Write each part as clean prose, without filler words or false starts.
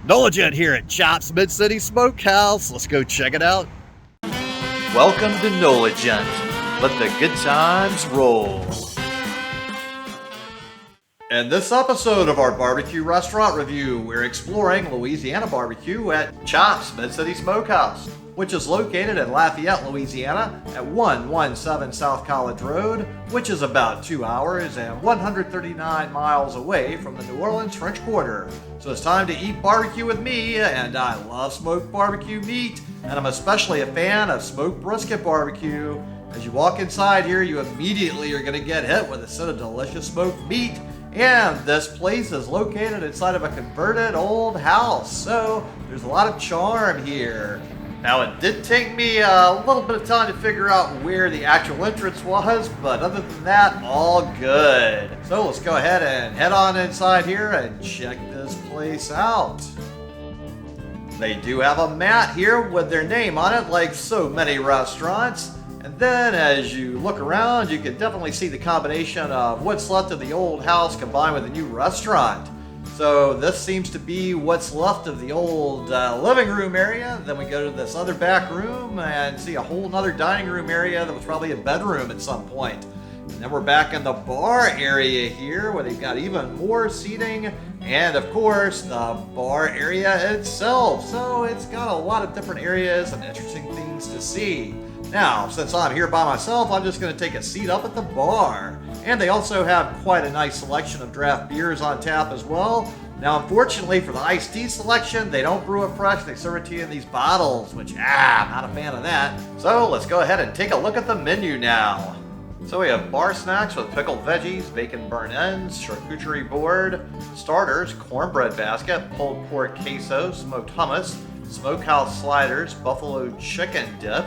NOLA Gent here at Tchop's MidCity Smokehouse. Let's go check it out. Welcome to NOLA Gent. Let the good times roll. In this episode of our barbecue restaurant review, we're exploring Louisiana BBQ at Tchop's MidCity Smokehouse, which is located in Lafayette, Louisiana at 117 South College Road, which is about 2 hours and 139 miles away from the New Orleans French Quarter. So it's time to eat barbecue with me, and I love smoked barbecue meat, and I'm especially a fan of smoked brisket barbecue. As you walk inside here, you immediately are going to get hit with a scent of delicious smoked meat. And this place is located inside of a converted old house, so there's a lot of charm here. Now, it did take me a little bit of time to figure out where the actual entrance was, but other than that, all good. So let's go ahead and head on inside here and check this place out. They do have a mat here with their name on it, like so many restaurants. And then as you look around, you can definitely see the combination of what's left of the old house combined with the new restaurant. So this seems to be what's left of the old living room area. Then we go to this other back room and see a whole nother dining room area that was probably a bedroom at some point. And then we're back in the bar area here where they've got even more seating and of course the bar area itself. So it's got a lot of different areas and interesting things to see. Now, since I'm here by myself, I'm just going to take a seat up at the bar. And they also have quite a nice selection of draft beers on tap as well. Now, unfortunately for the iced tea selection, they don't brew it fresh. They serve it to you in these bottles, which, I'm not a fan of that. So let's go ahead and take a look at the menu now. So we have bar snacks with pickled veggies, bacon burnt ends, charcuterie board, starters, cornbread basket, pulled pork queso, smoked hummus, smokehouse sliders, buffalo chicken dip.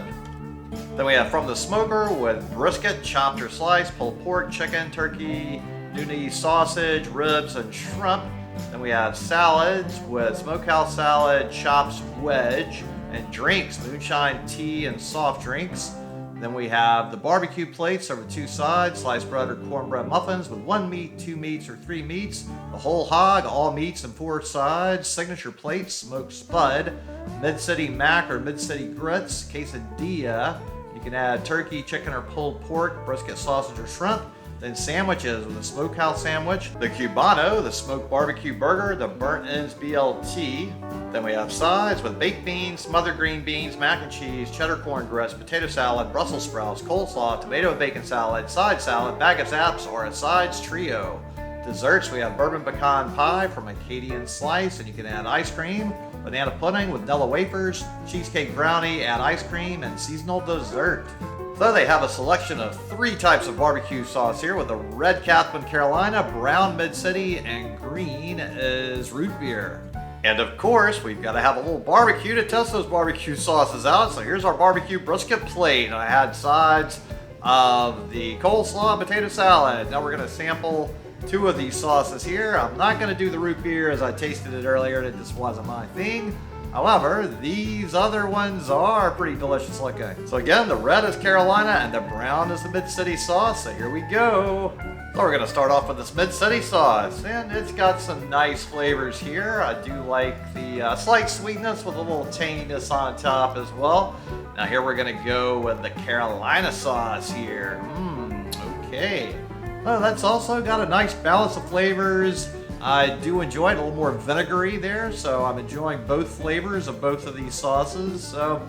Then we have from the smoker with brisket, chopped or sliced, pulled pork, chicken, turkey, Nunez sausage, ribs, and shrimp. Then we have salads with smokehouse salad, chops, wedge, and drinks, moonshine, tea, and soft drinks. Then we have the barbecue plates served with 2 sides, sliced bread or cornbread muffins with 1 meat, 2 meats, or 3 meats, the whole hog, all meats and 4 sides, signature plates, smoked spud, MidCity mac or MidCity grits, quesadilla. You can add turkey, chicken, or pulled pork, brisket, sausage, or shrimp. Then sandwiches with a smokehouse sandwich, the Cubano, the smoked barbecue burger, the burnt ends BLT. Then we have sides with baked beans, smothered green beans, mac and cheese, cheddar corn grits, potato salad, Brussels sprouts, coleslaw, tomato and bacon salad, side salad, bag of zaps, or a sides trio. Desserts, we have bourbon pecan pie from Acadian Slice, and you can add ice cream, banana pudding with Nella wafers, cheesecake brownie, add ice cream, and seasonal dessert. So they have a selection of 3 types of barbecue sauce here with the red Catherine Carolina, brown MidCity, and green is root beer. And of course, we've got to have a little barbecue to test those barbecue sauces out. So here's our barbecue brisket plate. I had sides of the coleslaw and potato salad. Now we're going to sample 2 of these sauces here. I'm not going to do the root beer as I tasted it earlier and it just wasn't my thing. However, these other ones are pretty delicious looking. So again, the red is Carolina and the brown is the MidCity sauce. So here we go. So we're going to start off with this MidCity sauce, and it's got some nice flavors here. I do like the slight sweetness with a little tanginess on top as well. Now here we're going to go with the Carolina sauce here. Okay. Well, that's also got a nice balance of flavors. I do enjoy it a little more vinegary there, so I'm enjoying both flavors of both of these sauces. So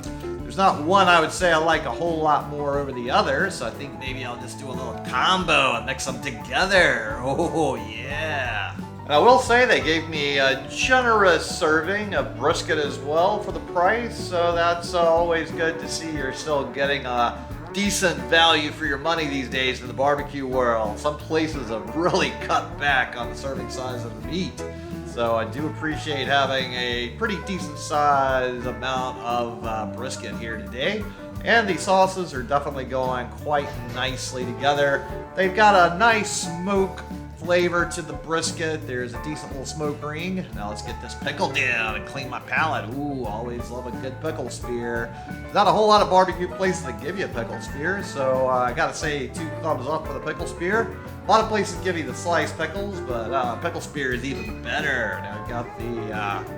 there's not one I would say I like a whole lot more over the other, so I think maybe I'll just do a little combo and mix them together. Oh yeah. And I will say they gave me a generous serving of brisket as well for the price, so that's always good to see you're still getting a decent value for your money these days in the barbecue world. Some places have really cut back on the serving size of the meat. So I do appreciate having a pretty decent size amount of brisket here today. And the sauces are definitely going quite nicely together. They've got a nice smoke flavor to the brisket. There's a decent little smoke ring. Now let's get this pickle down and clean my palate. Ooh, always love a good pickle spear. There's not a whole lot of barbecue places that give you a pickle spear, so I gotta say 2 thumbs up for the pickle spear. A lot of places give you the sliced pickles, but pickle spear is even better. Now we've got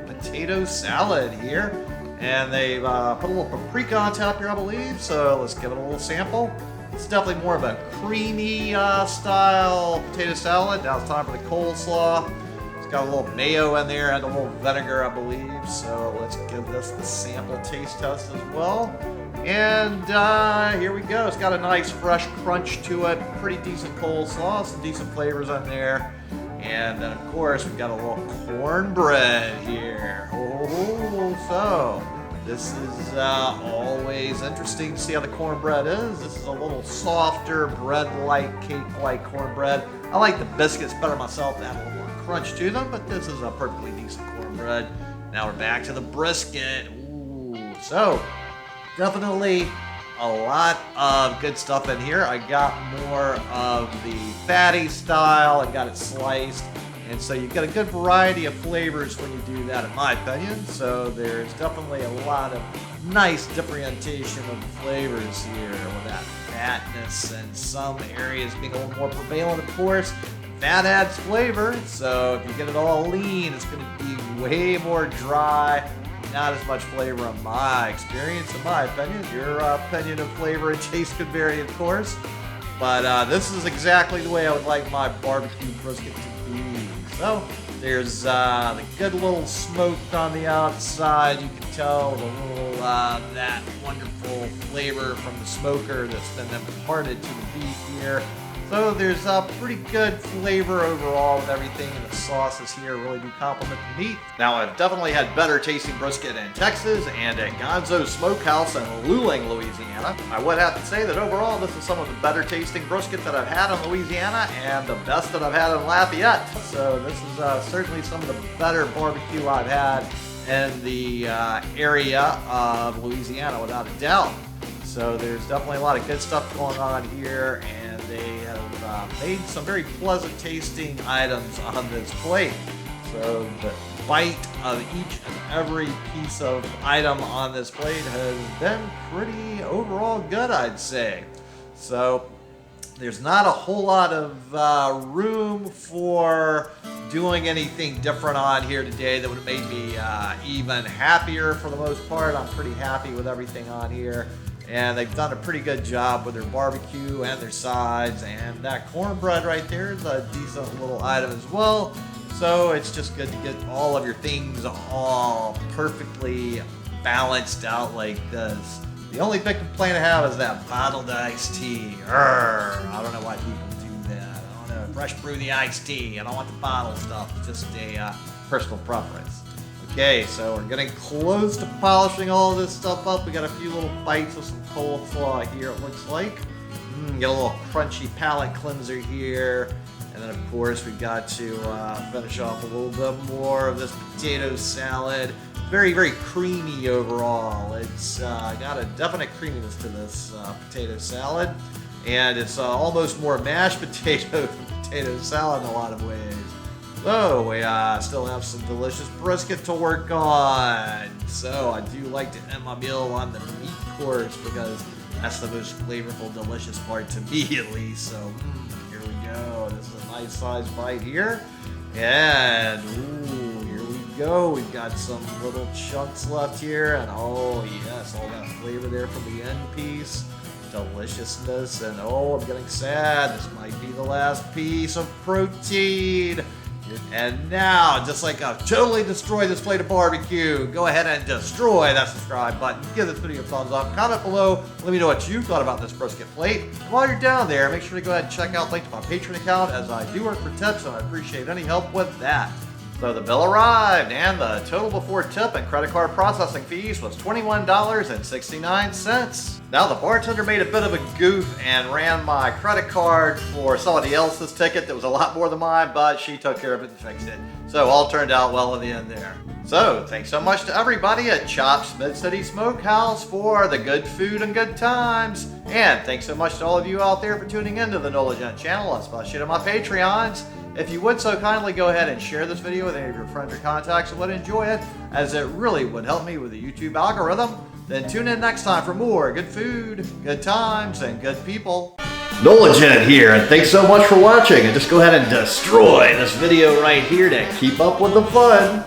the potato salad here. And they put a little paprika on top here, I believe. So let's give it a little sample. It's definitely more of a creamy style potato salad. Now it's time for the coleslaw. It's got a little mayo in there and a little vinegar, I believe. So let's give this the sample taste test as well. And here we go. It's got a nice fresh crunch to it. Pretty decent coleslaw. Some decent flavors in there. And then, of course, we've got a little cornbread here. Oh, so this is always interesting to see how the cornbread is. This is a little softer, bread-like, cake-like cornbread. I like the biscuits better myself. They have a little more crunch to them, but this is a perfectly decent cornbread. Now we're back to the brisket. Ooh, so definitely a lot of good stuff in here. I got more of the fatty style. I got it sliced. And so you get a good variety of flavors when you do that, in my opinion. So there's definitely a lot of nice differentiation of flavors here with that fatness, and some areas being a little more prevalent, of course. Fat adds flavor, so if you get it all lean, it's going to be way more dry. Not as much flavor in my experience, in my opinion. Your opinion of flavor and taste could vary, of course. But this is exactly the way I would like my barbecue brisket to be. So there's the good little smoke on the outside. You can tell the little that wonderful flavor from the smoker that's been imparted to the beef here. So there's a pretty good flavor overall with everything, and the sauces here really do complement the meat. Now, I've definitely had better tasting brisket in Texas and at Gonzo's Smokehouse in Luling, Louisiana. I would have to say that overall this is some of the better tasting brisket that I've had in Louisiana and the best that I've had in Lafayette. So this is certainly some of the better barbecue I've had in the area of Louisiana, without a doubt. So there's definitely a lot of good stuff going on here, and they have made some very pleasant tasting items on this plate. So the bite of each and every piece of item on this plate has been pretty overall good, I'd say. So there's not a whole lot of room for doing anything different on here today that would have made me even happier for the most part. I'm pretty happy with everything on here. And they've done a pretty good job with their barbecue and their sides, and that cornbread right there is a decent little item as well. So it's just good to get all of your things all perfectly balanced out like this. The only big complaint I have is that bottled iced tea. I don't know why people do that. I don't know. Fresh brew the iced tea. I don't want the bottled stuff. It's just a personal preference. Okay, so we're getting close to polishing all of this stuff up. We got a few little bites of some coleslaw here, it looks like. Get a little crunchy palate cleanser here. And then, of course, we've got to finish off a little bit more of this potato salad. Very, very creamy overall. It's got a definite creaminess to this potato salad. And it's almost more mashed potato than potato salad in a lot of ways. So we still have some delicious brisket to work on. So I do like to end my meal on the meat course because that's the most flavorful, delicious part to me, at least. So here we go. This is a nice sized bite here. And ooh, here we go. We've got some little chunks left here. And oh yes, all that flavor there from the end piece. Deliciousness. And oh, I'm getting sad. This might be the last piece of protein. And now, just like I've totally destroyed this plate of barbecue, go ahead and destroy that subscribe button. Give this video a thumbs up. Comment below. Let me know what you thought about this brisket plate. And while you're down there, make sure to go ahead and check out the link to my Patreon account, as I do work for tips, and I appreciate any help with that. So the bill arrived, and the total before tip and credit card processing fees was $21.69. Now the bartender made a bit of a goof and ran my credit card for somebody else's ticket that was a lot more than mine, but she took care of it and fixed it. So all turned out well in the end there. So thanks so much to everybody at Tchop's MidCity Smokehouse for the good food and good times. And thanks so much to all of you out there for tuning into the NOLA Gent Channel, especially to my Patreons. If you would so kindly go ahead and share this video with any of your friends or contacts who would enjoy it, as it really would help me with the YouTube algorithm. Then tune in next time for more good food, good times, and good people. NOLA Gent here, and thanks so much for watching. And just go ahead and destroy this video right here to keep up with the fun.